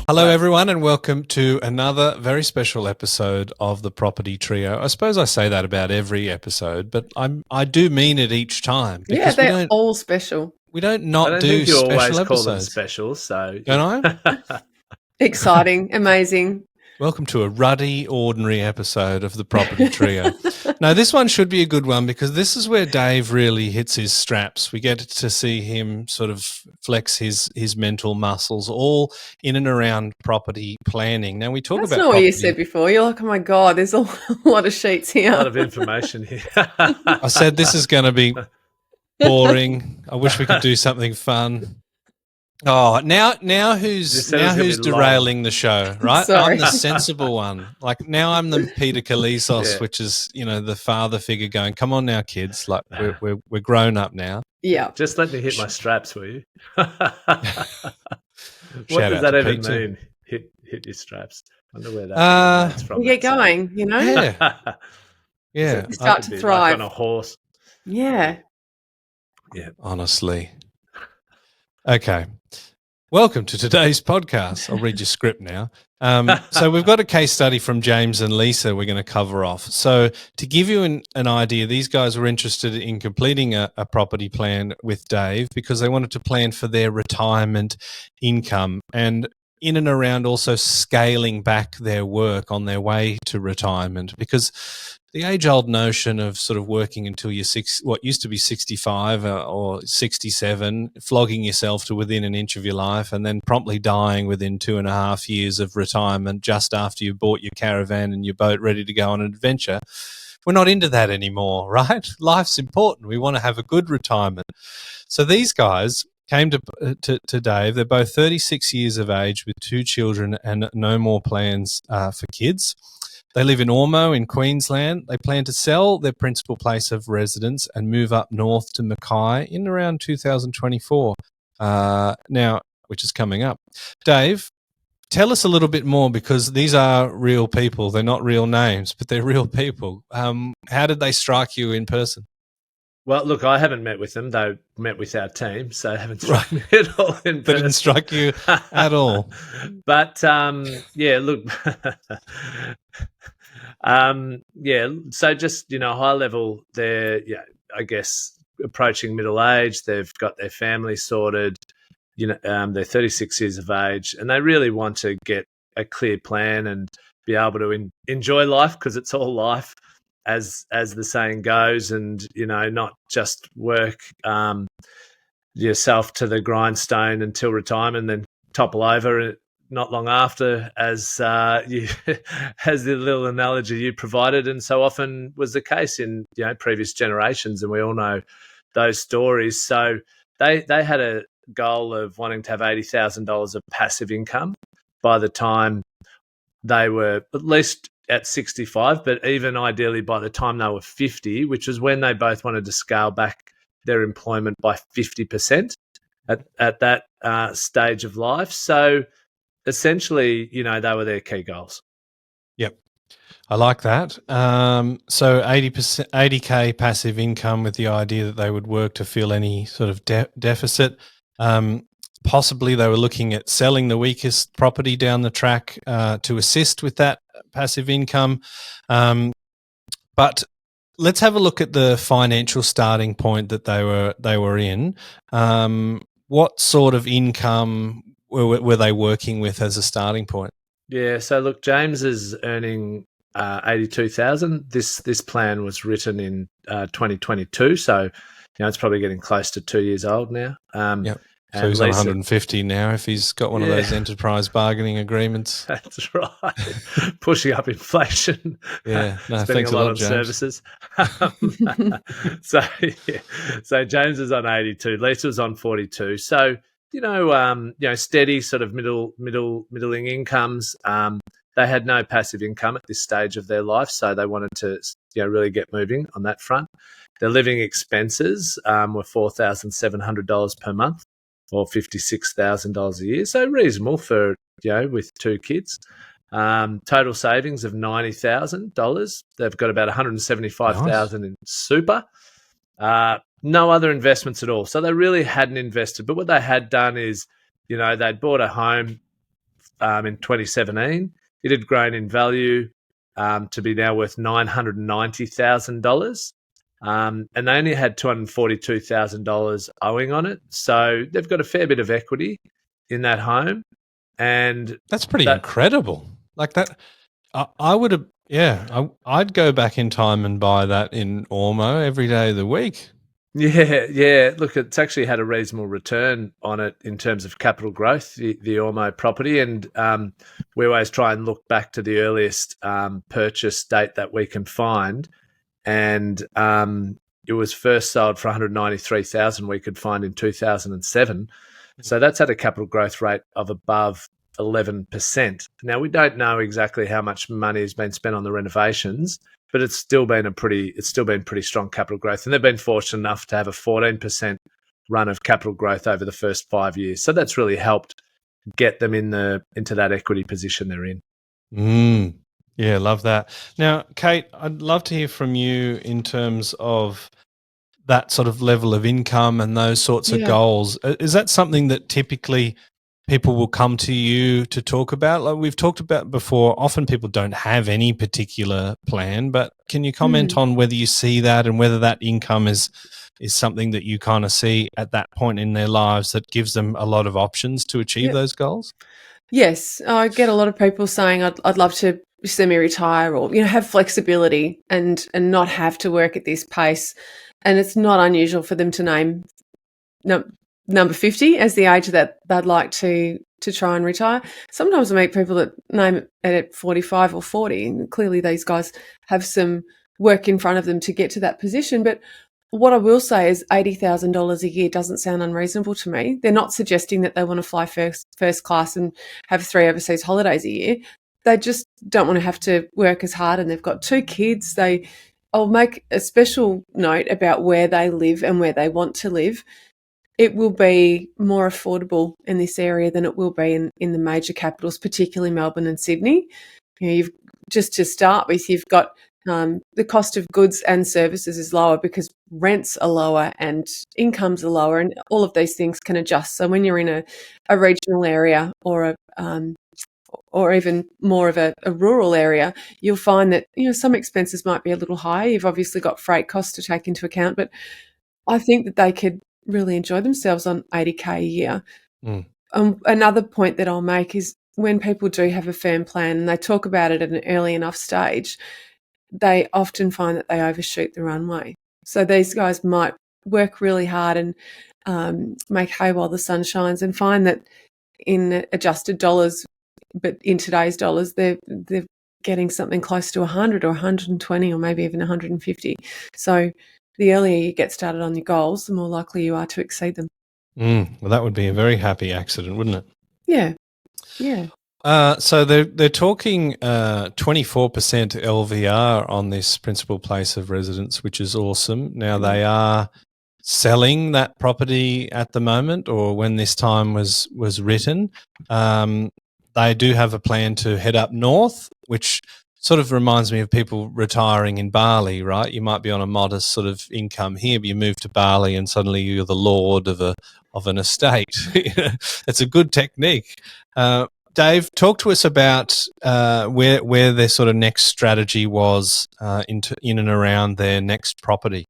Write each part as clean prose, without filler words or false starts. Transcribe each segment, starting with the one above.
Hello, everyone, and welcome to another very special episode of the Property Trio. I suppose I say that about every episode, but I do mean it each time. Yeah, they're all special. We don't I don't think you special always episodes. call them special, so Don't I? Exciting, amazing. Welcome to a ruddy, ordinary episode of the Property Trio. Now, this one should be a good one because this is where Dave really hits his straps. We get to see him sort of flex his mental muscles all in and around property planning. Now, we talk That's about not what you said before. You're like, oh my God, there's a lot of sheets here. a lot of information here. I said this is going to be boring. I wish we could do something fun. Oh, now who's derailing the show, right? Sorry. I'm the sensible one. Like now I'm the Peter Kalisos, Yeah. which is, the father figure going, come on now, kids. Like we're grown up now. Yeah. Just let me hit my straps, will you? What Shout does out that to even Pete too. mean? Hit your straps. I wonder where that's from. You get going, you know? Yeah. Yeah. You start to thrive. Like on a horse. Yeah. Yeah. Honestly. Okay. Welcome to today's podcast. I'll read your script now. So we've got a case study from James and Lisa we're going to cover off. So to give you an idea, these guys were interested in completing a property plan with Dave because they wanted to plan for their retirement income and in and around also scaling back their work on their way to retirement, because the age-old notion of sort of working until you're what used to be 65 or 67, flogging yourself to within an inch of your life and then promptly dying within 2.5 years of retirement just after you bought your caravan and your boat ready to go on an adventure. We're not into that anymore, right? Life's important. We want to have a good retirement. So these guys came to Dave. They're both 36 years of age with 2 children and no more plans for kids. They live in Ormeau in Queensland. They plan to sell their principal place of residence and move up north to Mackay in around 2024, now, which is coming up. Dave, tell us a little bit more because these are real people. They're not real names, but they're real people. How did they strike you in person? Well, look, I haven't met with them. They met with our team, so they haven't struck me at all in person. They didn't strike you at all. But, yeah, look, so just, high level, they're, I guess, approaching middle age. They've got their family sorted, they're 36 years of age, and they really want to get a clear plan and be able to enjoy life because it's all life. As the saying goes, and not just work yourself to the grindstone until retirement, and then topple over not long after, as the little analogy you provided, and so often was the case in previous generations, and we all know those stories. So they had a goal of wanting to have $80,000 of passive income by the time they were at least at 65, but even ideally by the time they were 50, which was when they both wanted to scale back their employment by 50% at that stage of life. So essentially, they were their key goals. Yep. I like that. So 80K passive income with the idea that they would work to fill any sort of deficit. Possibly they were looking at selling the weakest property down the track to assist with that passive income. But let's have a look at the financial starting point that they were in. What sort of income were they working with as a starting point? Yeah, so look, James is earning $82,000. This plan was written in 2022, so it's probably getting close to 2 years old now. Yep. So he's on 150 now if he's got one of those enterprise bargaining agreements. That's right. Pushing up inflation. Yeah. No, spending thanks a lot on James. services. So James is on 82. Lisa's on 42. So, steady sort of middling incomes. They had no passive income at this stage of their life, so they wanted to really get moving on that front. Their living expenses were $4,700 per month, or $56,000 a year, so reasonable for with 2 kids. Total savings of $90,000. They've got about $175,000 in super. No other investments at all. So they really hadn't invested. But what they had done is, they'd bought a home in 2017. It had grown in value to be now worth $990,000. And they only had $242,000 owing on it. So they've got a fair bit of equity in that home. And that's pretty incredible. Like that, I would have, I'd go back in time and buy that in Ormo every day of the week. Yeah. Look, it's actually had a reasonable return on it in terms of capital growth, the Ormo property. And we always try and look back to the earliest purchase date that we can find. And it was first sold for $193,000 we could find in 2007. So that's had a capital growth rate of above 11%. Now, we don't know exactly how much money has been spent on the renovations, but it's still been pretty strong capital growth. And they've been fortunate enough to have a 14% run of capital growth over the first 5 years. So that's really helped get them into that equity position they're in. Yeah, love that. Now, Cate, I'd love to hear from you in terms of that sort of level of income and those sorts of goals. Is that something that typically people will come to you to talk about? Like we've talked about before, often people don't have any particular plan, but can you comment on whether you see that and whether that income is something that you kind of see at that point in their lives that gives them a lot of options to achieve those goals? Yes, I get a lot of people saying I'd love to semi-retire or have flexibility and not have to work at this pace. And it's not unusual for them to name number 50 as the age that they'd like to try and retire. Sometimes I meet people that name it at 45 or 40, and clearly these guys have some work in front of them to get to that position. But what I will say is $80,000 a year doesn't sound unreasonable to me. They're not suggesting that they want to fly first class and have 3 overseas holidays a year. They just don't want to have to work as hard, and they've got 2 kids. I'll make a special note about where they live and where they want to live. It will be more affordable in this area than it will be in the major capitals, particularly Melbourne and Sydney. You've just to start with, you've got the cost of goods and services is lower because rents are lower and incomes are lower, and all of these things can adjust. So when you're in a regional area or even more of a rural area, you'll find that some expenses might be a little higher. You've obviously got freight costs to take into account, but I think that they could really enjoy themselves on $80K a year. Another point that I'll make is when people do have a firm plan and they talk about it at an early enough stage, they often find that they overshoot the runway. So these guys might work really hard and make hay while the sun shines, and find that in adjusted dollars, but in today's dollars, they're getting something close to 100 or 120 or maybe even 150. So the earlier you get started on your goals, the more likely you are to exceed them. Well, that would be a very happy accident, wouldn't it? Yeah. So they're talking 24% LVR on this principal place of residence, which is awesome. Now they are selling that property at the moment, or when this time was written. They do have a plan to head up north, which sort of reminds me of people retiring in Bali, right? You might be on a modest sort of income here, but you move to Bali and suddenly you're the lord of an estate. It's a good technique. Dave, talk to us about where their sort of next strategy was in and around their next property.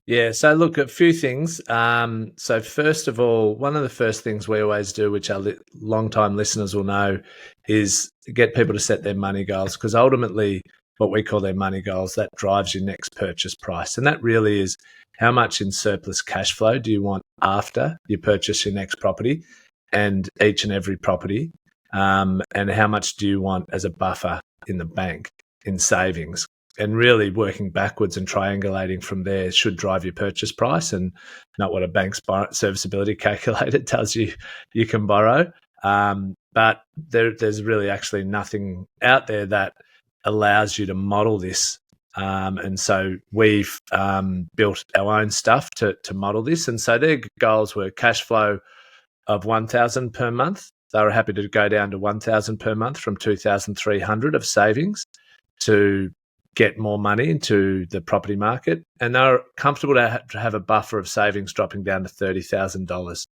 Yeah, so look, a few things. So first of all, one of the first things we always do, which our long-time listeners will know, is get people to set their money goals, because ultimately what we call their money goals, that drives your next purchase price. And that really is how much in surplus cash flow do you want after you purchase your next property and each and every property, and how much do you want as a buffer in the bank in savings. And really working backwards and triangulating from there should drive your purchase price, and not what a bank's serviceability calculator tells you you can borrow. But there's really actually nothing out there that allows you to model this. And so we've built our own stuff to model this. And so their goals were cash flow of $1,000 per month. They were happy to go down to $1,000 per month from $2,300 of savings to get more money into the property market, and they're comfortable to have a buffer of savings dropping down to $30,000.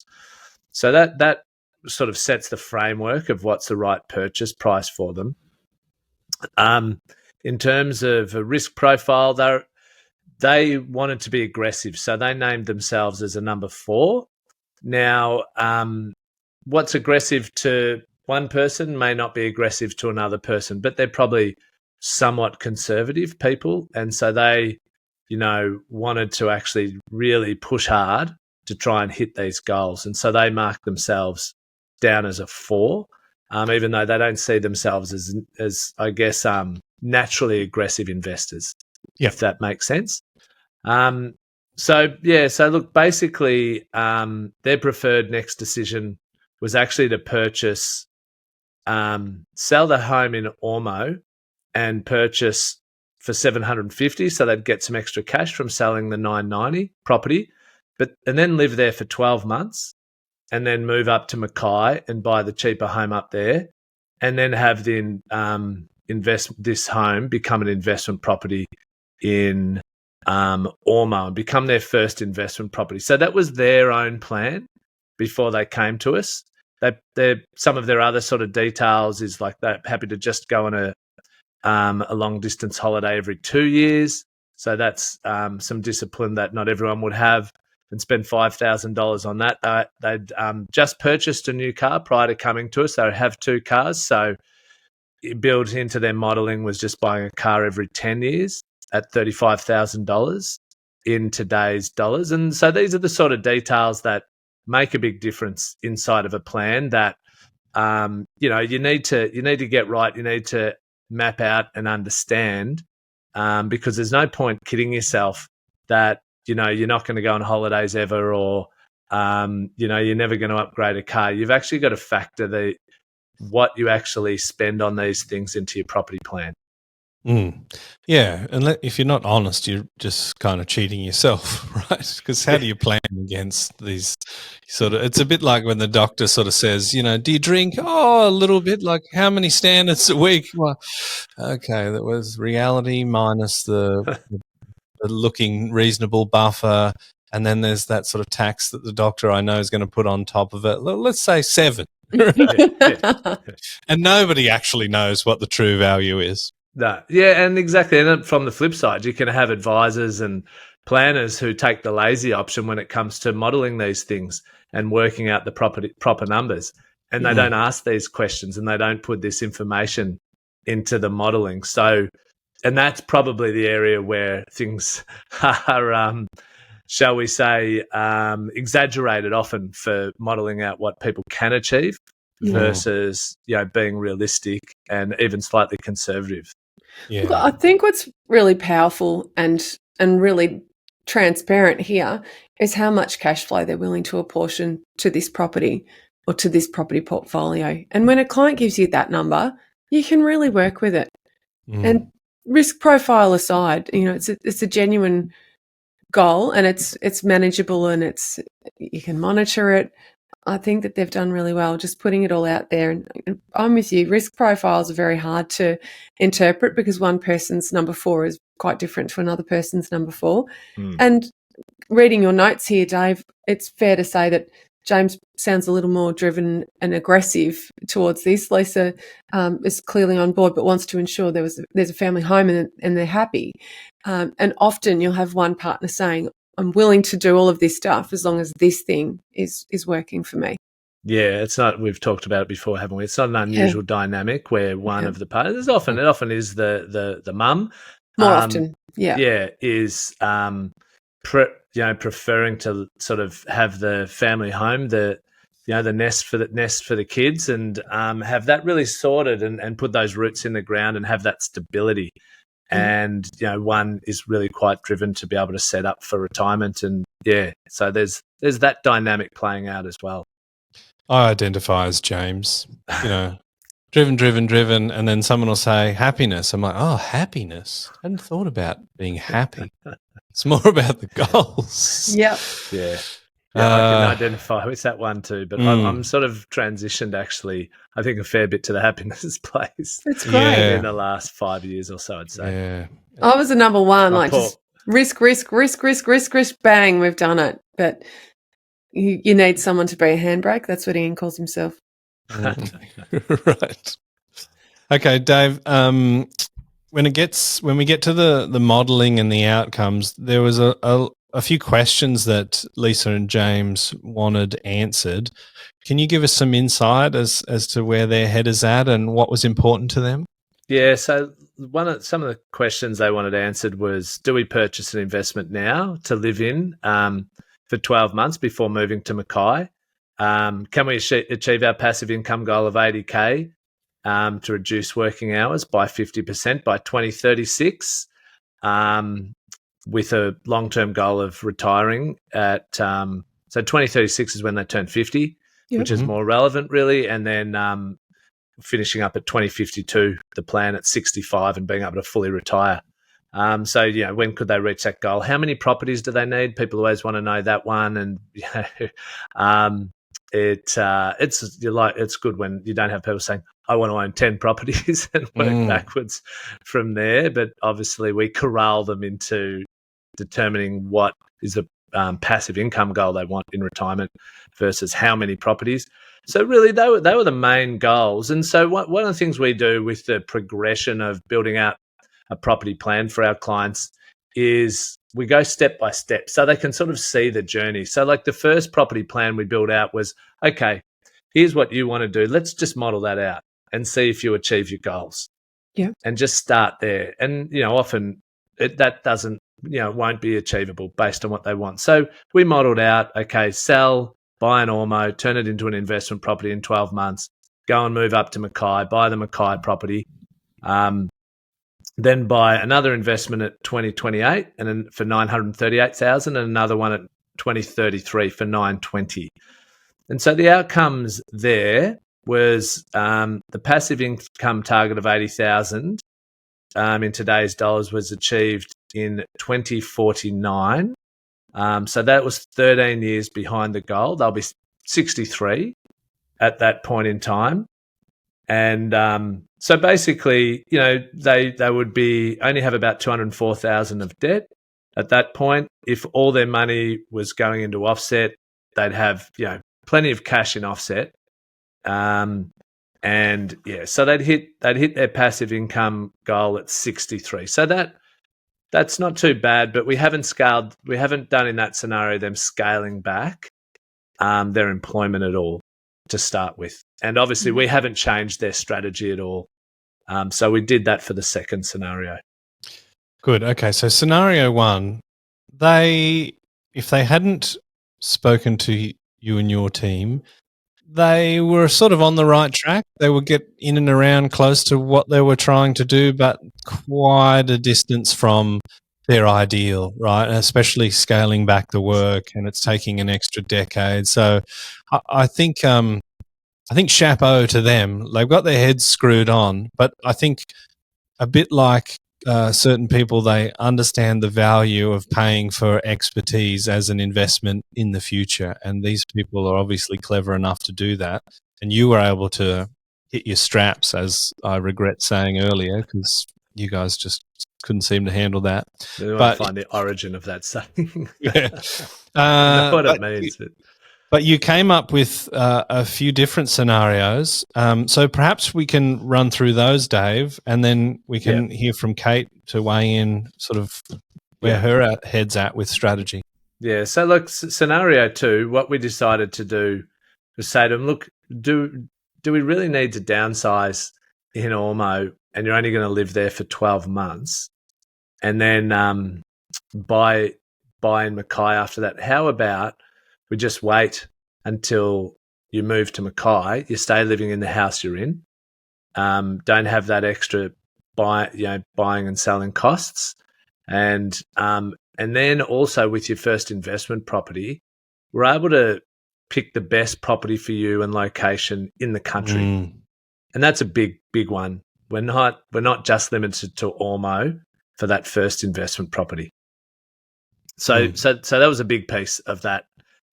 So that sort of sets the framework of what's the right purchase price for them. In terms of a risk profile, they wanted to be aggressive, so they named themselves as a number 4. Now, what's aggressive to one person may not be aggressive to another person, but they're probably somewhat conservative people, and so they, wanted to actually really push hard to try and hit these goals, and so they marked themselves down as a 4, even though they don't see themselves as I guess, naturally aggressive investors, if that makes sense. So look, basically, their preferred next decision was actually to purchase, sell the home in Ormo and purchase for $750, so they'd get some extra cash from selling the $990 property, and then live there for 12 months, and then move up to Mackay and buy the cheaper home up there, and then have the this home become an investment property in Ormo and become their first investment property. So that was their own plan before they came to us. Some of their other sort of details is like they're happy to just go on a long distance holiday every 2 years. So that's some discipline that not everyone would have, and spend $5,000 on that. They'd just purchased a new car prior to coming to us. They have 2 cars. So built into their modelling was just buying a car every 10 years at $35,000 in today's dollars. And so these are the sort of details that make a big difference inside of a plan that, you need to get right. You need to map out and understand, because there's no point kidding yourself that, you're not going to go on holidays ever, or, you're never going to upgrade a car. You've actually got to factor what you actually spend on these things into your property plan. Yeah, and if you're not honest, you're just kind of cheating yourself, right? Because how do you plan against these it's a bit like when the doctor sort of says, do you drink? Oh, a little bit. Like, how many standards a week? Well, okay, that was reality minus the looking reasonable buffer, and then there's that sort of tax that the doctor I know is going to put on top of it. Let's say 7. And nobody actually knows what the true value is. No. Yeah, and exactly. And from the flip side, you can have advisors and planners who take the lazy option when it comes to modelling these things and working out the proper numbers. And they don't ask these questions, and they don't put this information into the modelling. So, and that's probably the area where things are, shall we say, exaggerated often for modelling out what people can achieve versus, being realistic and even slightly conservative. Yeah. Look, I think what's really powerful and really transparent here is how much cash flow they're willing to apportion to this property or to this property portfolio. And when a client gives you that number, you can really work with it. And risk profile aside, it's a genuine goal, and it's manageable, and you can monitor it. I think that they've done really well just putting it all out there. And I'm with you. Risk profiles are very hard to interpret because one person's number 4 is quite different to another person's number 4. And reading your notes here, Dave, it's fair to say that James sounds a little more driven and aggressive towards this. Lisa is clearly on board but wants to ensure there's a family home and they're happy. And often you'll have one partner saying, I'm willing to do all of this stuff as long as this thing is working for me. Yeah, it's not. We've talked about it before, haven't we? It's not an unusual dynamic where one of the partners, it often is the mum. More often, is preferring to sort of have the family home, the nest for the kids, and have that really sorted and put those roots in the ground and have that stability. And, one is really quite driven to be able to set up for retirement. And so there's that dynamic playing out as well. I identify as James, driven. And then someone will say happiness. I'm like, oh, happiness. I hadn't thought about being happy. It's more about the goals. Yep. Yeah. Yeah, I can identify with that one too, but I'm sort of transitioned actually, I think a fair bit to the happiness place. It's great. In the last 5 years or so, I'd say. Yeah. I was a number 1, just risk, bang, we've done it. But You need someone to be a handbrake. That's what Ian calls himself. Right. Okay, Dave. When we get to the modelling and the outcomes, there was a few questions that Lisa and James wanted answered. Can you give us some insight as to where their head is at and what was important to them? Yeah, so some of the questions they wanted answered was, do we purchase an investment now to live in for 12 months before moving to Mackay? Can we achieve our passive income goal of 80K to reduce working hours by 50% by 2036 with a long-term goal of retiring at so 2036 is when they turn 50, which is more relevant really, and then finishing up at 2052, the plan at 65 and being able to fully retire. So, when could they reach that goal? How many properties do they need? People always want to know that one. And, it's good when you don't have people saying, I want to own 10 properties and work backwards from there. But obviously we corral them into determining what is the passive income goal they want in retirement versus how many properties. So really, they were the main goals. And so one of the things we do with the progression of building out a property plan for our clients is we go step by step so they can sort of see the journey. So like the first property plan we built out was, okay, here's what you want to do. Let's just model that out and see if you achieve your goals. Yeah. And just start there. And, often that doesn't, won't be achievable based on what they want. So we modeled out, okay, sell, buy an Ormo, turn it into an investment property in 12 months, go and move up to Mackay, buy the Mackay property, then buy another investment at 2028 and then for 938,000 and another one at 2033 for 920. And so the outcomes there was the passive income target of 80,000 in today's dollars was achieved in 2049. So that was 13 years behind the goal. They'll be 63 at that point in time. And so basically, they would be only have about 204,000 of debt at that point. If all their money was going into offset, they'd have, plenty of cash in offset. So they'd hit their passive income goal at 63. So that's not too bad, but we haven't done in that scenario them scaling back their employment at all to start with. And obviously we haven't changed their strategy at all. So we did that for the second scenario. Good. Okay. So scenario one, if they hadn't spoken to you and your team, they were sort of on the right track. They would get in and around close to what they were trying to do, but quite a distance from their ideal, right? And especially scaling back the work, and it's taking an extra decade. So I think chapeau to them. They've got their heads screwed on, but I think a bit like certain people, they understand the value of paying for expertise as an investment in the future. And these people are obviously clever enough to do that. And you were able to hit your straps, as I regret saying earlier, because you guys just couldn't seem to handle that. We want to find the origin of that saying. Yeah. I know what it means. But you came up with a few different scenarios. So perhaps we can run through those, Dave, and then we can hear from Cate to weigh in sort of where her head's at with strategy. Yeah. So look, scenario 2, what we decided to do was say to them, look, do we really need to downsize in Ormo and you're only going to live there for 12 months and then buy in Mackay after that? How about we just wait until you move to Mackay, you stay living in the house you're in, don't have that extra buying and selling costs, and then also with your first investment property, we're able to pick the best property for you and location in the country, and that's a big one. We're not just limited to Ormo for that first investment property. So that was a big piece of that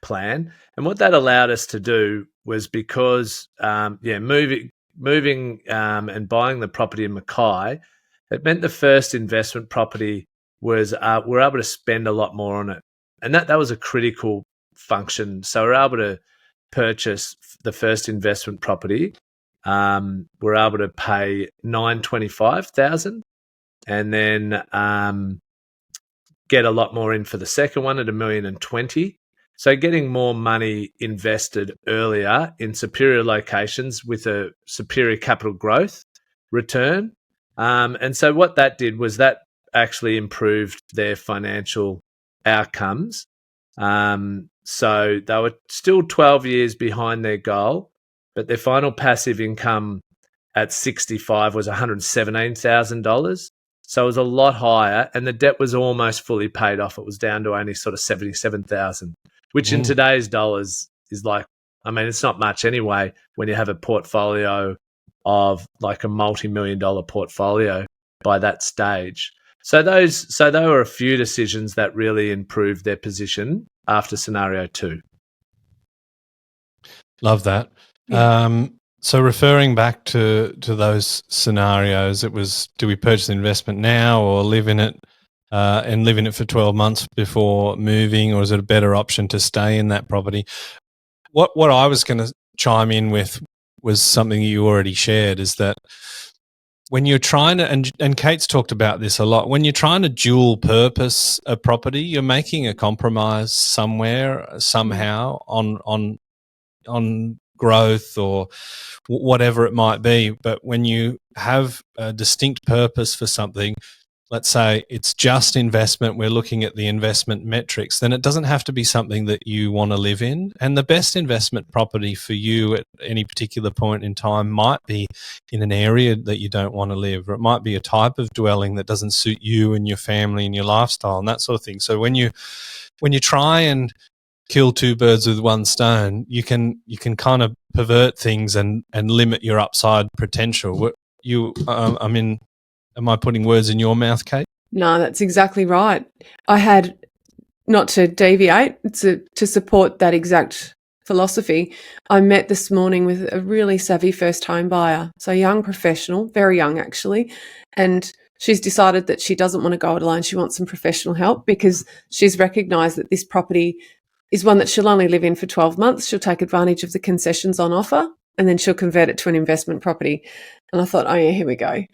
plan. And what that allowed us to do was because moving and buying the property in Mackay, it meant the first investment property was we're able to spend a lot more on it. And that was a critical function. So we're able to purchase the first investment property. We're able to pay $925,000, and then get a lot more in for the second one at $1,020,000. So getting more money invested earlier in superior locations with a superior capital growth return. And so what that did was that actually improved their financial outcomes. So they were still 12 years behind their goal, but their final passive income at 65 was $117,000. So it was a lot higher, and the debt was almost fully paid off. It was down to only sort of 77,000, which in today's dollars is like, I mean, it's not much anyway when you have a portfolio of like a multi-million-dollar portfolio by that stage. So there were a few decisions that really improved their position after scenario 2. Love that. Yeah. So referring back to those scenarios, it was, do we purchase the investment now or live in it and live in it for 12 months before moving, or is it a better option to stay in that property? What I was going to chime in with was something you already shared, is that when you're trying to, and Kate's talked about this a lot, when you're trying to dual purpose a property, you're making a compromise somewhere, somehow on growth or whatever it might be. But when you have a distinct purpose for something, let's say it's just investment, we're looking at the investment metrics, then it doesn't have to be something that you want to live in. And the best investment property for you at any particular point in time might be in an area that you don't want to live, or it might be a type of dwelling that doesn't suit you and your family and your lifestyle and that sort of thing. So when you try and kill two birds with one stone, you can kind of pervert things and limit your upside potential. Am I putting words in your mouth, Cate? No, that's exactly right. I had, not to deviate, to support that exact philosophy, I met this morning with a really savvy first home buyer. So a young professional, very young actually, and she's decided that she doesn't want to go it alone. She wants some professional help because she's recognised that this property is one that she'll only live in for 12 months. She'll take advantage of the concessions on offer and then she'll convert it to an investment property. And I thought, oh yeah, here we go.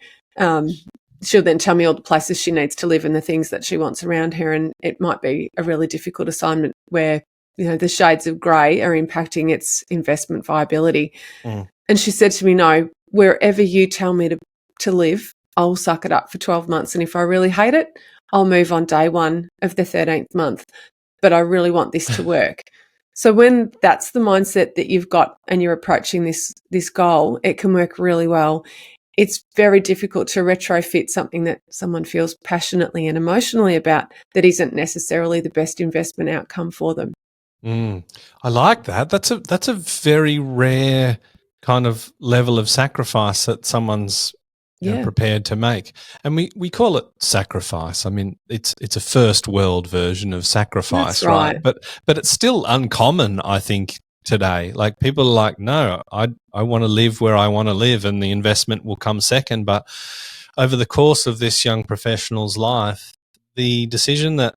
She'll then tell me all the places she needs to live and the things that she wants around her. And it might be a really difficult assignment where, you know, the shades of grey are impacting its investment viability. And she said to me, no, wherever you tell me to live, I'll suck it up for 12 months. And if I really hate it, I'll move on day one of the 13th month. But I really want this to work. So when that's the mindset that you've got and you're approaching this goal, it can work really well. It's very difficult to retrofit something that someone feels passionately and emotionally about that isn't necessarily the best investment outcome for them. I like that. That's a very rare kind of level of sacrifice that someone's prepared to make. And we call it sacrifice. I mean, it's a first world version of sacrifice, That's right? But it's still uncommon, I think, today. Like people are like, no, I want to live where I want to live and the investment will come second. But over the course of this young professional's life, the decision that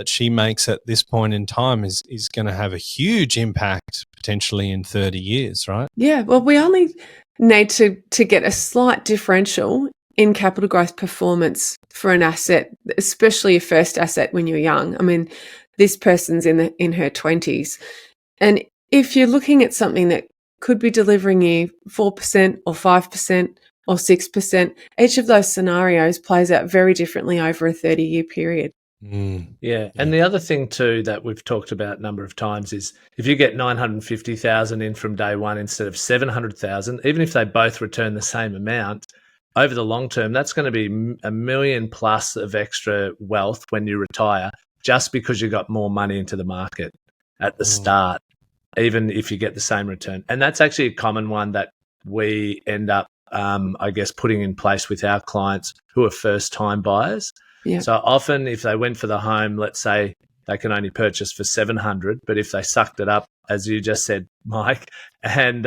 she makes at this point in time is going to have a huge impact potentially in 30 years, right? Yeah, well, we only need to get a slight differential in capital growth performance for an asset, especially a first asset when you're young. I mean, this person's in her 20s. And if you're looking at something that could be delivering you 4% or 5% or 6%, each of those scenarios plays out very differently over a 30-year period. Yeah. And the other thing too that we've talked about a number of times is if you get 950,000 in from day one instead of 700,000, even if they both return the same amount, over the long term, that's going to be $1 million plus of extra wealth when you retire, just because you got more money into the market at the start, even if you get the same return. And that's actually a common one that we end up, I guess, putting in place with our clients who are first-time buyers. Yeah. So often if they went for the home, let's say they can only purchase for 700, but if they sucked it up, as you just said, Mike, and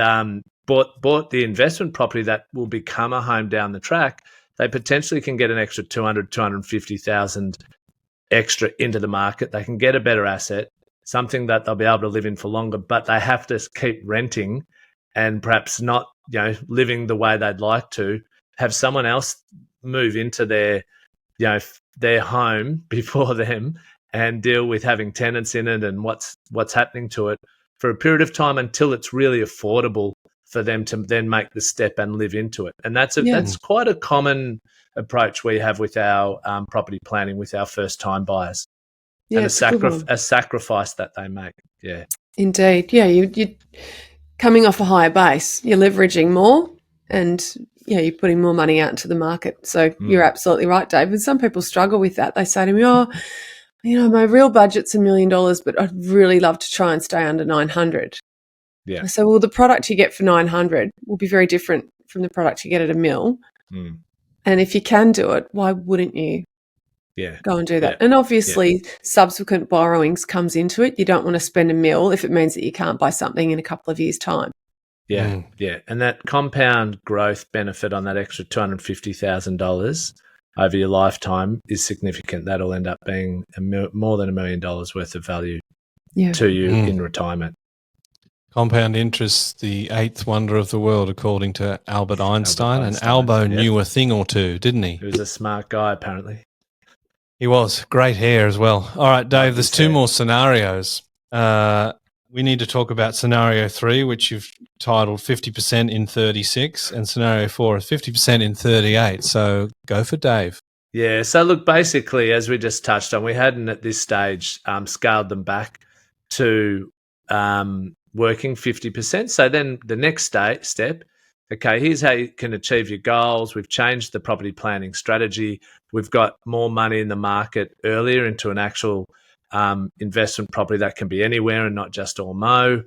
bought the investment property that will become a home down the track, they potentially can get an extra 200, 250,000 extra into the market. They can get a better asset. something that they'll be able to live in for longer, but they have to keep renting and perhaps not, living the way they'd like to, have someone else move into their home before them and deal with having tenants in it and what's happening to it for a period of time until it's really affordable for them to then make the step and live into it. And that's quite a common approach we have with our property planning with our first-time buyers. Yeah, and it's a good one. a sacrifice that they make. Yeah. Indeed. Yeah, you're coming off a higher base. You're leveraging more and, you're putting more money out into the market. So you're absolutely right, Dave. And some people struggle with that. They say to me, my real budget's $1 million, but I'd really love to try and stay under 900. Yeah. I say, well, the product you get for 900 will be very different from the product you get at $1 million. And if you can do it, why wouldn't you go and do that? And obviously subsequent borrowings comes into it. You don't want to spend $1 million if it means that you can't buy something in a couple of years' time. Yeah. And that compound growth benefit on that extra $250,000 over your lifetime is significant. That'll end up being more than $1 million worth of value to you in retirement. Compound interest, the eighth wonder of the world, according to Albert Einstein. And Albo knew a thing or two, didn't he? He was a smart guy, apparently. He was. Great hair as well. All right, Dave, there's two more scenarios. We need to talk about scenario 3, which you've titled 50% in 36, and scenario 4 is 50% in 38. So go for Dave. Yeah, so look, basically, as we just touched on, we hadn't at this stage scaled them back to working 50%. So then the next step, okay, here's how you can achieve your goals. We've changed the property planning strategy. We've got more money in the market earlier into an actual investment property that can be anywhere and not just all mo.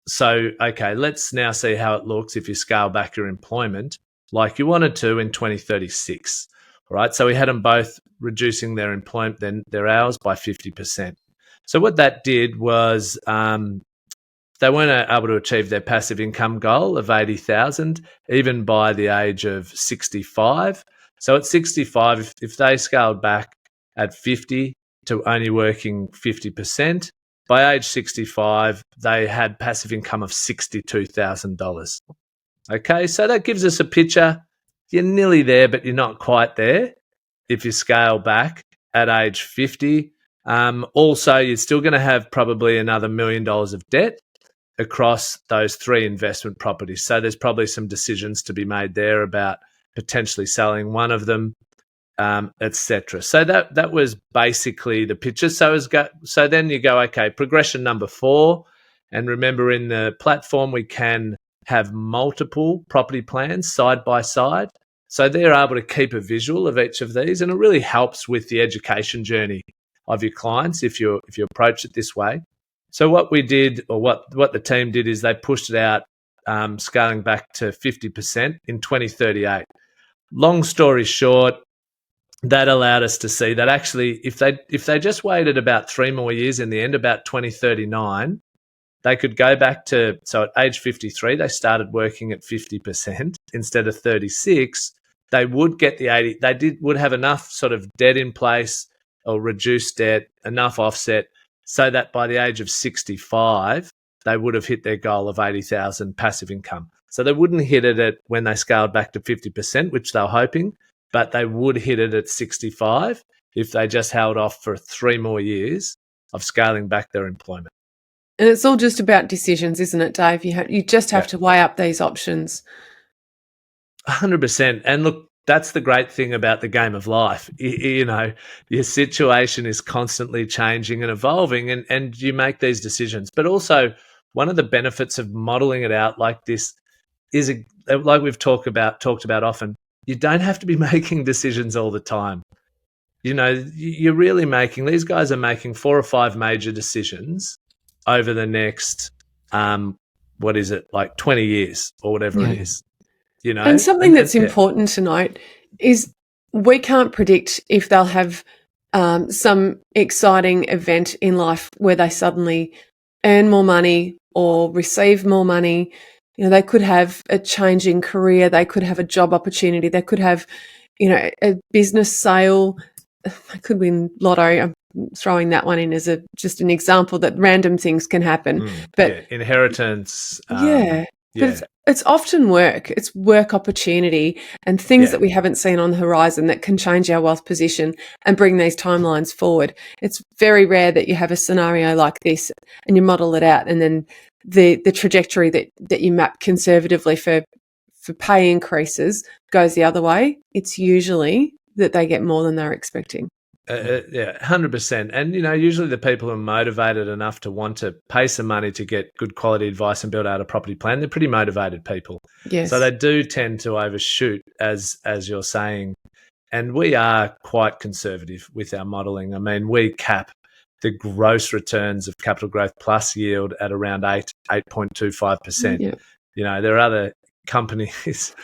So, okay, let's now see how it looks if you scale back your employment like you wanted to in 2036. All right, so we had them both reducing their employment, then their hours by 50%. So what that did was they weren't able to achieve their passive income goal of 80,000 even by the age of 65. So at 65, if they scaled back at 50 to only working 50%, by age 65, they had passive income of $62,000. Okay, so that gives us a picture. You're nearly there, but you're not quite there if you scale back at age 50. Also, you're still going to have probably another $1 million of debt across those 3 investment properties. So there's probably some decisions to be made there about potentially selling one of them, etc. So that was basically the picture. So then you go, okay, progression number 4. And remember, in the platform, we can have multiple property plans side by side. So they're able to keep a visual of each of these, and it really helps with the education journey of your clients if you approach it this way. So what we did, or what the team did, is they pushed it out, scaling back to 50% in 2038. Long story short, that allowed us to see that actually if they just waited about 3 more years, in the end, about 2039, they could go back to, so at age 53, they started working at 50% instead of 36. They would get the 80. Would have enough sort of debt in place or reduced debt, enough offset, so that by the age of 65, they would have hit their goal of 80,000 passive income. So they wouldn't hit it at when they scaled back to 50%, which they were hoping, but they would hit it at 65 if they just held off for 3 more years of scaling back their employment. And it's all just about decisions, isn't it, Dave? You just have to weigh up these options. 100%. And look, that's the great thing about the game of life. Your situation is constantly changing and evolving, and you make these decisions. But also, one of the benefits of modeling it out like this is, like we've talked about often, you don't have to be making decisions all the time. You're really these guys are making 4 or 5 major decisions over the next, 20 years or whatever it is. And something that's important to note is we can't predict if they'll have some exciting event in life where they suddenly earn more money or receive more money. They could have a changing career. They could have a job opportunity. They could have, a business sale. They could win lotto. throwing that one in as just an example that random things can happen. But inheritance. But it's often work. It's work opportunity and things that we haven't seen on the horizon that can change our wealth position and bring these timelines forward. It's very rare that you have a scenario like this and you model it out, and then the trajectory that you map conservatively for pay increases goes the other way. It's usually that they get more than they're expecting. 100%. And, usually the people who are motivated enough to want to pay some money to get good quality advice and build out a property plan, they're pretty motivated people. Yes. So they do tend to overshoot, as you're saying. And we are quite conservative with our modelling. I mean, we cap the gross returns of capital growth plus yield at around 8.25%. Yeah. There are other companies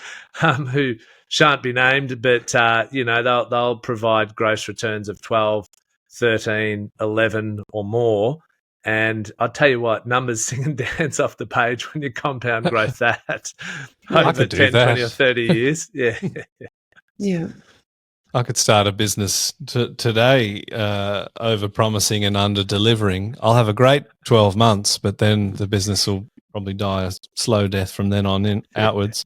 who shan't be named, but they'll provide gross returns of 12, 13, 11 or more. And I'll tell you what, numbers sing and dance off the page when you compound growth that over 10, 20 or 30 years. Yeah. I could start a business today over promising and under delivering. I'll have a great 12 months, but then the business will probably die a slow death from then on outwards.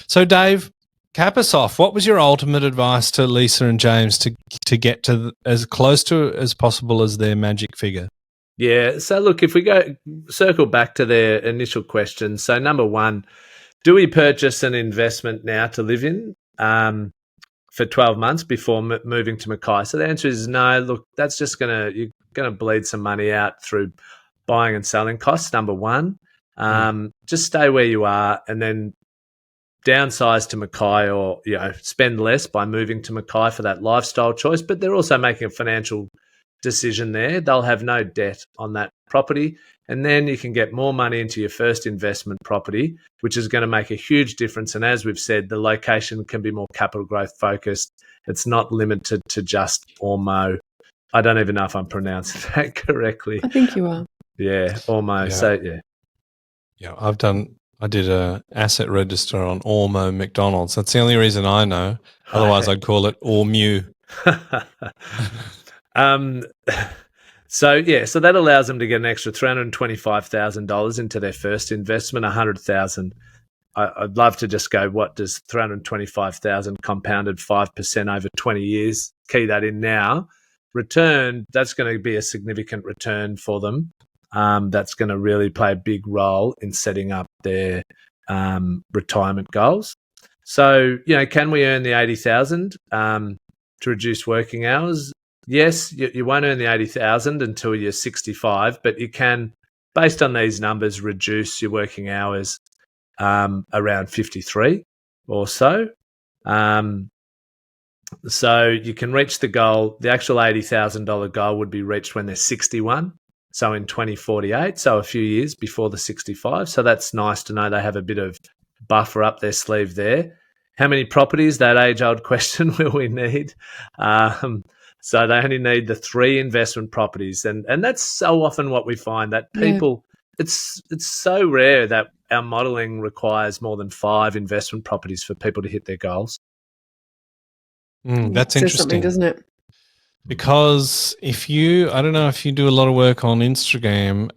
So Dave, cap us off. What was your ultimate advice to Lisa and James to get to as close to as possible as their magic figure? Yeah. So look, if we circle back to their initial question. So number one, do we purchase an investment now to live in for 12 months before moving to Mackay? So the answer is no. Look, that's just you're gonna bleed some money out through buying and selling costs. Number one, just stay where you are and then downsize to Mackay, or spend less by moving to Mackay for that lifestyle choice. But they're also making a financial decision there. They'll have no debt on that property, and then you can get more money into your first investment property, which is going to make a huge difference. And as we've said, the location can be more capital growth focused. It's not limited to just Ormo. I don't even know if I'm pronouncing that correctly. I think you are. Yeah, Ormo. Yeah. So I did a asset register on Ormo McDonald's. That's the only reason I know. Otherwise, I'd call it Ormew. So that allows them to get an extra $325,000 into their first investment, $100,000. I'd love to just go, what does $325,000 compounded 5% over 20 years, key that in now, return? That's going to be a significant return for them. That's going to really play a big role in setting up their retirement goals. So, can we earn the $80,000 to reduce working hours? Yes, you won't earn the $80,000 until you're 65, but you can, based on these numbers, reduce your working hours around 53 or so. So you can reach the goal. The actual $80,000 goal would be reached when they're 61, so in 2048, so a few years before the 65. So that's nice to know they have a bit of buffer up their sleeve there. How many properties? That age-old question, will we need? So they only need the 3 investment properties. And that's so often what we find, that people, it's so rare that our modelling requires more than 5 investment properties for people to hit their goals. That's interesting, something, doesn't it? Because I don't know if you do a lot of work on Instagram,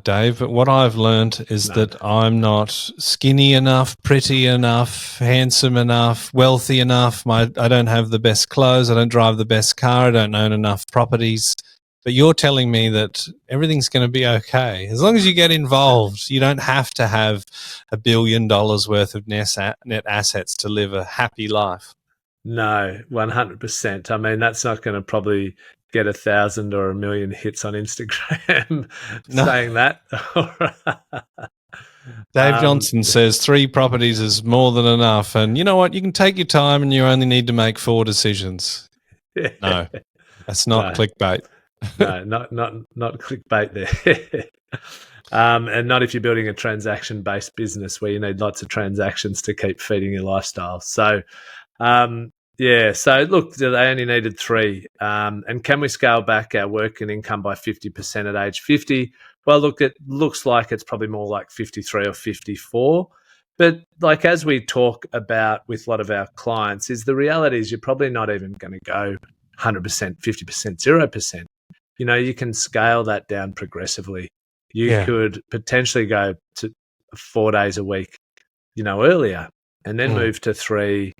Dave, but what I've learned is that I'm not skinny enough, pretty enough, handsome enough, wealthy enough. I don't have the best clothes. I don't drive the best car. I don't own enough properties. But you're telling me that everything's going to be okay. As long as you get involved, you don't have to have $1 billion worth of net assets to live a happy life. No, 100%. I mean, that's not going to probably get 1,000 or 1 million hits on Instagram saying that. Dave Johnson says 3 properties is more than enough. And you know what? You can take your time and you only need to make 4 decisions. No, that's not clickbait. No, not clickbait there. And not if you're building a transaction-based business where you need lots of transactions to keep feeding your lifestyle. So, so look, they only needed 3. And can we scale back our work and income by 50% at age 50? Well, look, it looks like it's probably more like 53 or 54. But like as we talk about with a lot of our clients, is the reality is you're probably not even going to go 100%, 50%, 0%. you can scale that down progressively. You Yeah. could potentially go to 4 days a week, earlier, and then move to 3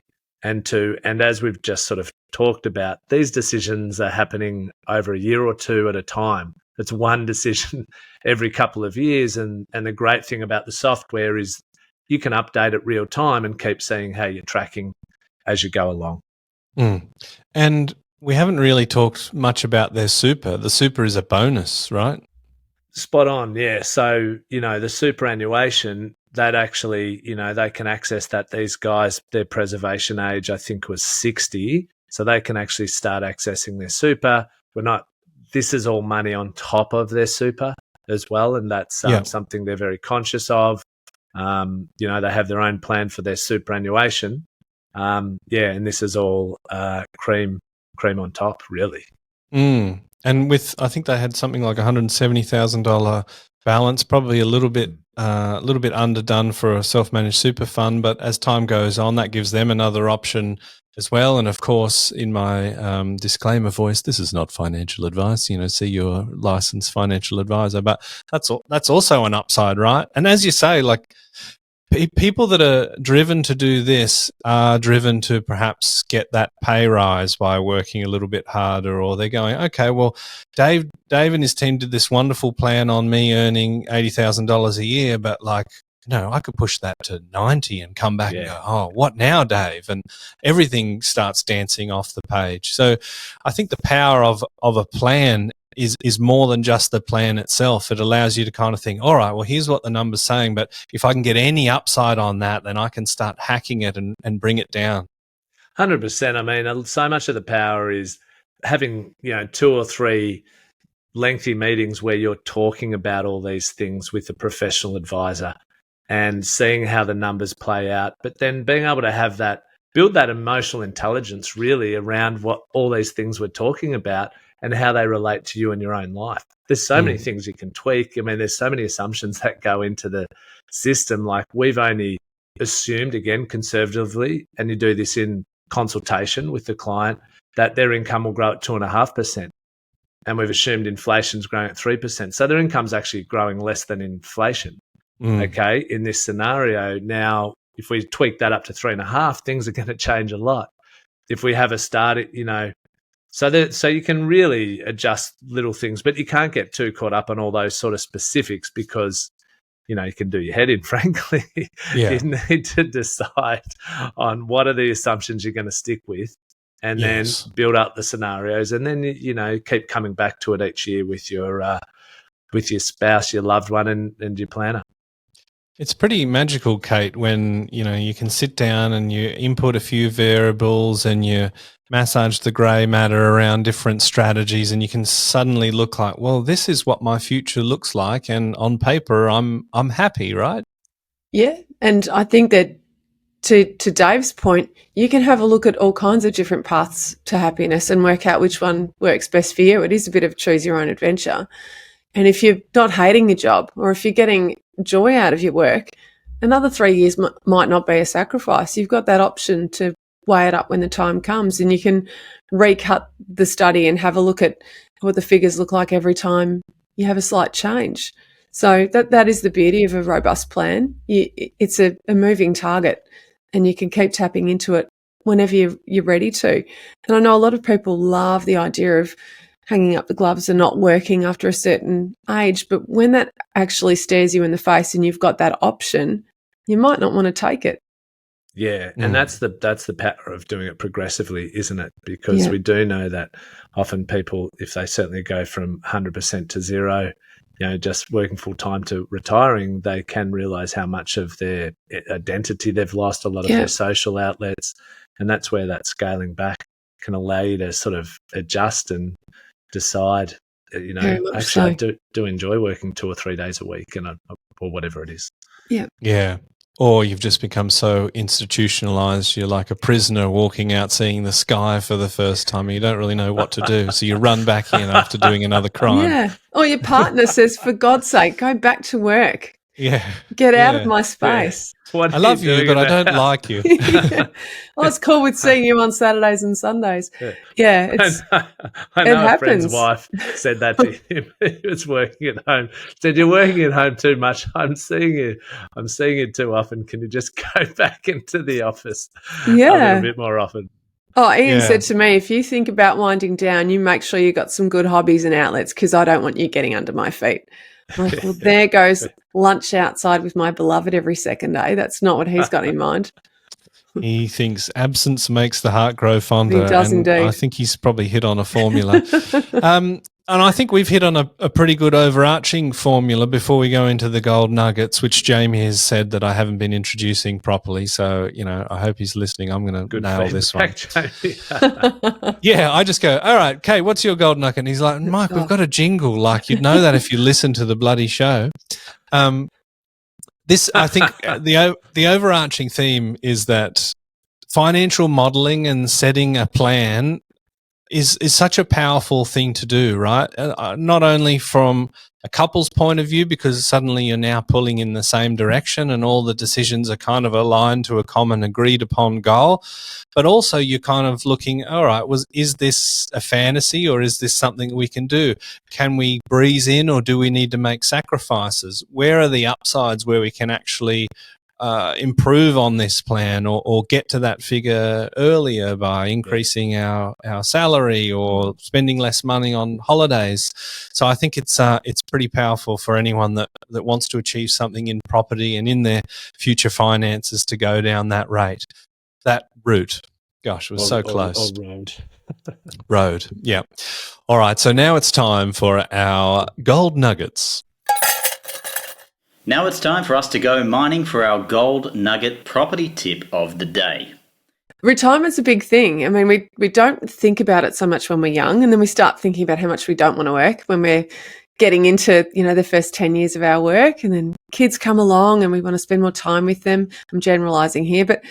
and 2. And as we've just sort of talked about, these decisions are happening over a year or two at a time. It's one decision every couple of years. And the great thing about the software is you can update it real time and keep seeing how you're tracking as you go along. And we haven't really talked much about their super. The super is a bonus, right? Spot on, yeah. So, the superannuation, that actually, they can access that. These guys, their preservation age, I think, was 60. So they can actually start accessing their super. This is all money on top of their super as well. And that's something they're very conscious of. They have their own plan for their superannuation. And this is all cream on top, really. And I think they had something like $170,000 balance, probably a little bit underdone for a self-managed super fund. But as time goes on, that gives them another option as well. And of course, in my disclaimer voice, this is not financial advice. See your licensed financial advisor. But that's also an upside, right? And as you say, like, people that are driven to do this are driven to perhaps get that pay rise by working a little bit harder, or they're going, okay, well, Dave and his team did this wonderful plan on me earning $80,000 a year, but I could push that to 90 and come back and go, oh, what now, Dave? And everything starts dancing off the page. So I think the power of a plan is more than just the plan itself. It allows you to kind of think, all right, well, here's what the number's saying, but if I can get any upside on that, then I can start hacking it and bring it down. 100%. I mean, so much of the power is having, 2 or 3 lengthy meetings where you're talking about all these things with a professional advisor and seeing how the numbers play out, but then being able to build that emotional intelligence really around what all these things we're talking about and how they relate to you in your own life. There's so many things you can tweak. I mean, there's so many assumptions that go into the system. Like, we've only assumed, again, conservatively, and you do this in consultation with the client, that their income will grow at 2.5%. And we've assumed inflation's growing at 3%. So their income's actually growing less than inflation. Okay, in this scenario. Now, if we tweak that up to 3.5, things are going to change a lot. If we have a start, so you can really adjust little things, but you can't get too caught up on all those sort of specifics because, you can do your head in, frankly. Yeah. You need to decide on what are the assumptions you're going to stick with and then build up the scenarios, and then, keep coming back to it each year with your spouse, your loved one, and your planner. It's pretty magical, Cate, when, you can sit down and you input a few variables and you massage the grey matter around different strategies, and you can suddenly look like, well, this is what my future looks like, and on paper I'm happy, right? Yeah, and I think that to Dave's point, you can have a look at all kinds of different paths to happiness and work out which one works best for you. It is a bit of choose your own adventure. And if you're not hating your job, or if you're getting joy out of your work, another 3 years might not be a sacrifice. You've got that option to weigh it up when the time comes, and you can recut the study and have a look at what the figures look like every time you have a slight change. So that is the beauty of a robust plan. It's a moving target, and you can keep tapping into it whenever you're ready to. And I know a lot of people love the idea of hanging up the gloves and not working after a certain age, but when that actually stares you in the face and you've got that option, you might not want to take it. Yeah, and that's the power of doing it progressively, isn't it? Because we do know that often people, if they certainly go from 100% to zero, just working full time to retiring, they can realize how much of their identity they've lost, a lot of their social outlets, and that's where that scaling back can allow you to sort of adjust and decide, actually, I do enjoy working 2 or 3 days a week, or whatever it is. Yeah. Or you've just become so institutionalized, you're like a prisoner walking out seeing the sky for the first time. You don't really know what to do. So you run back in after doing another crime. Yeah. Or your partner says, for God's sake, go back to work. Yeah. Get out of Yeah. my space. What I are love you, doing but in I the don't house? like you. Oh, it's cool with seeing you on Saturdays and Sundays. Yeah, I it know a friend's happens. wife said that to him. He was working at home. Said, "You're working at home too much. I'm seeing you too often. Can you just go back into the office a little Yeah. bit more often?" Oh, Ian Yeah. said to me, if you think about winding down, you make sure you got some good hobbies and outlets because I don't want you getting under my feet. I'm like, well, there goes lunch outside with my beloved every second day. That's not what he's got in mind. He thinks absence makes the heart grow fonder, He does and I indeed. think he's probably hit on a formula. And I think we've hit on a pretty good overarching formula before we go into the gold nuggets, which Jamie has said that I haven't been introducing properly. So, I hope he's listening. I'm going to nail this one. Jamie. Yeah, I just go, all right, Kate, what's your gold nugget? And he's like, Mike, we've got a jingle. Like, you'd know that if you listen to the bloody show. This, I think, the overarching theme is that financial modeling and setting a plan is such a powerful thing to do, right? Not only from a couple's point of view, because suddenly you're now pulling in the same direction and all the decisions are kind of aligned to a common agreed upon goal, but also you're kind of looking, all right, is this a fantasy or is this something we can do? Can we breeze in or do we need to make sacrifices? Where are the upsides where we can actually improve on this plan or get to that figure earlier by increasing our salary or spending less money on holidays. So I think it's pretty powerful for anyone that wants to achieve something in property and in their future finances to go down that route. Gosh, it was so close. Road. Yeah. All right. So now it's time for our gold nuggets. Now it's time for us to go mining for our gold nugget property tip of the day. Retirement's a big thing. I mean, we don't think about it so much when we're young, and then we start thinking about how much we don't want to work when we're getting into, the first 10 years of our work, and then kids come along and we want to spend more time with them. I'm generalizing here, but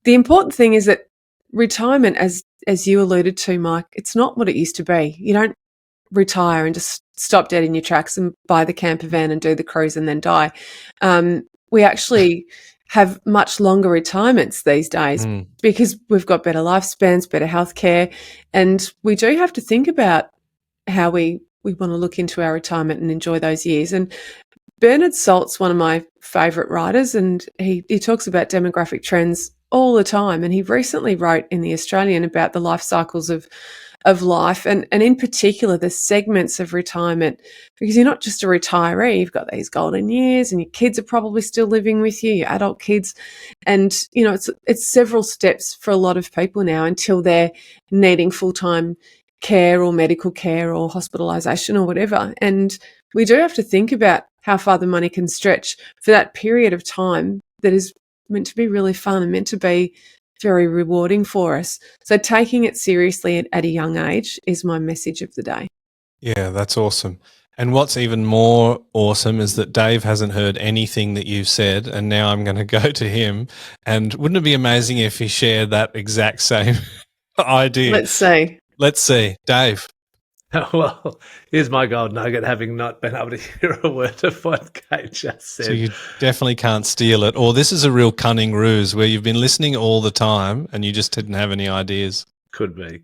the important thing is that retirement, as you alluded to, Mike, it's not what it used to be. You don't retire and just stop dead in your tracks and buy the camper van and do the cruise and then die. We actually have much longer retirements these days because we've got better lifespans, better healthcare, and we do have to think about how we want to look into our retirement and enjoy those years. And Bernard Salt's one of my favourite writers, and he talks about demographic trends all the time. And he recently wrote in The Australian about the life cycles of life and in particular the segments of retirement, because you're not just a retiree, you've got these golden years and your kids are probably still living with you, your adult kids, and it's several steps for a lot of people now until they're needing full-time care or medical care or hospitalisation or whatever. And we do have to think about how far the money can stretch for that period of time that is meant to be really fun and meant to be very rewarding for us. So taking it seriously at a young age is my message of the day. Yeah, that's awesome. And what's even more awesome is that Dave hasn't heard anything that you've said, and now I'm going to go to him. And wouldn't it be amazing if he shared that exact same idea? Let's see. Dave. Well, here's my gold nugget, having not been able to hear a word of what Kate just said. So you definitely can't steal it. Or this is a real cunning ruse where you've been listening all the time and you just didn't have any ideas. Could be.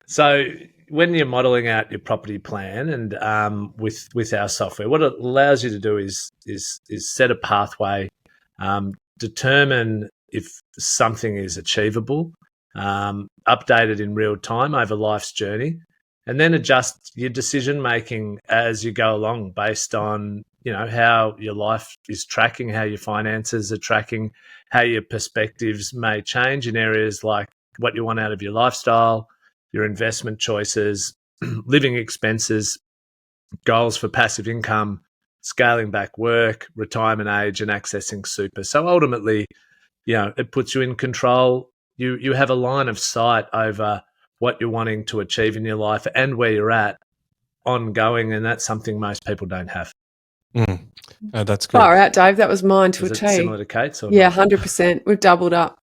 So when you're modelling out your property plan and with our software, what it allows you to do is set a pathway, determine if something is achievable, update it in real time over life's journey, and then adjust your decision making as you go along based on how your life is tracking, how your finances are tracking, how your perspectives may change in areas like what you want out of your lifestyle, your investment choices, living expenses, goals for passive income, scaling back work, retirement age, and accessing super. So ultimately, it puts you in control. You have a line of sight over what you're wanting to achieve in your life and where you're at ongoing, and that's something most people don't have. Oh, that's good. Far out, Dave. That was mine to a T. Similar to Kate's? Or yeah, not? 100%. We've doubled up.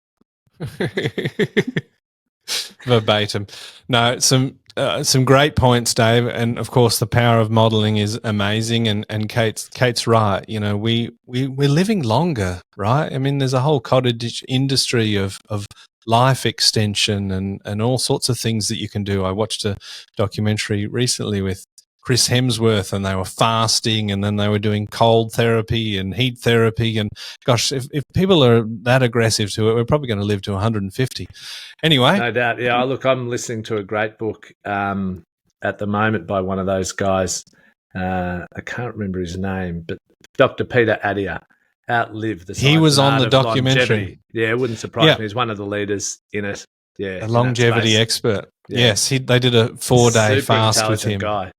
Verbatim. No, some some great points, Dave, and of course the power of modelling is amazing. And Kate's right. You know, we're living longer, right? I mean, there's a whole cottage industry of life extension and all sorts of things that you can do. I watched a documentary recently with Chris Hemsworth, and they were fasting, and then they were doing cold therapy and heat therapy. And gosh, if people are that aggressive to it, we're probably going to live to 150. Anyway. No doubt. Yeah, look, I'm listening to a great book at the moment by one of those guys. I can't remember his name, but Dr. Peter Attia, Outlive the Science. He was and on Art the of documentary. Longevity. Yeah, it wouldn't surprise me. He's one of the leaders in it. Yeah, a longevity expert. Yeah. Yes, they did a 4-day Super fast with him. Guy.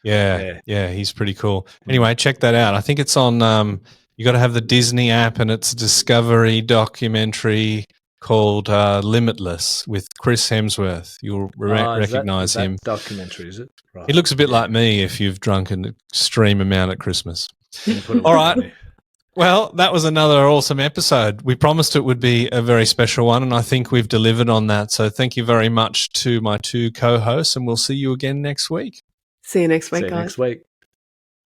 Yeah, he's pretty cool. Anyway, check that out. I think it's on. You got to have the Disney app, and it's a Discovery documentary called Limitless with Chris Hemsworth. You'll recognize him. Documentary, is it? Right. He looks a bit like me if you've drunk an extreme amount at Christmas. All right. Well, that was another awesome episode. We promised it would be a very special one, and I think we've delivered on that. So thank you very much to my two co-hosts, and we'll see you again next week. See you next week, guys. Next week.